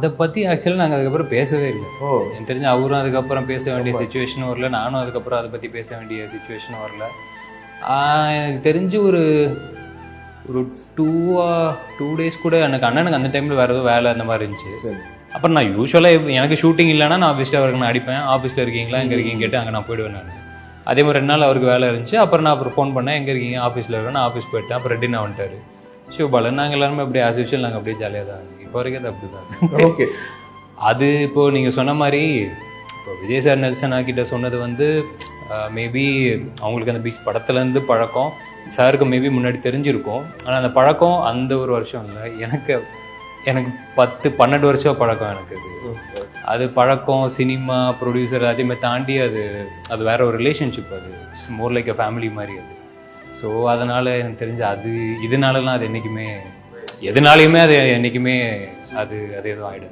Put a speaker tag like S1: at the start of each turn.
S1: அதை பற்றி ஆக்சுவலாக நாங்கள் அதுக்கப்புறம் பேசவே இல்லை. எனக்கு தெரிஞ்சு அவரும் அதுக்கப்புறம் பேச வேண்டிய சுச்சுவேஷனும் வரல, நானும் அதுக்கப்புறம் அதை பற்றி பேச வேண்டிய சுச்சுவேஷனும் வரல. எனக்கு தெரிஞ்சு ஒரு ஒரு 2 டேஸ் கூட எனக்கு அண்ணனுக்கு அந்த டைமில் வேறு ஏதோ வேலை அந்த மாதிரி இருந்துச்சு. அப்புறம் நான் யூஸ்வலாக எனக்கு ஷூட்டிங் இல்லைன்னா நான் ஆஃபீஸில் அவருக்கு நான் அடிப்பேன், ஆஃபீஸில் இருக்கீங்களா எங்கே இருக்கீங்க கேட்டு அங்கே நான் போயிடுவேன். நான் அதே மாதிரி 2 நாள் அவருக்கு வேலை இருந்துச்சு. அப்புறம் ஃபோன் பண்ணேன், எங்கே இருக்கீங்க, ஆஃபீஸில் இருக்கேன், நான் ஆஃபீஸ் போயிட்டேன். அப்புறம் ரெட்டினா வந்துட்டார் சிவபாலன். நாங்கள் எல்லாருமே அப்படியே ஆஸ் யூஷுவல் நாங்கள் அப்படியே ஜாலியாக தான் இப்போ வரைக்கும் அது அப்படி தான்.
S2: ஓகே,
S1: அது இப்போது நீங்கள் சொன்ன மாதிரி இப்போ விஜய் சார் நெல்சன் கிட்ட சொன்னது வந்து மேபி அவங்களுக்கு அந்த பீச் படத்துலேருந்து பழக்கம் சாருக்கு மேபி முன்னாடி தெரிஞ்சிருக்கும். ஆனால் அந்த பழக்கம் அந்த ஒரு வருஷம் இல்லை, எனக்கு 10-12 வருஷம் பழக்கம் எனக்கு. அது பழக்கம் சினிமா ப்ரொடியூசர் எல்லாத்தையுமே தாண்டி அது வேற ஒரு ரிலேஷன்ஷிப். அது மோர் லைக் அ ஃபேமிலி மாதிரி அது. ஸோ அதனால் எனக்கு தெரிஞ்ச இதனாலலாம் அது என்றைக்குமே எதுனாலையுமே அது என்றைக்குமே அது எதுவும் ஆகிடும்.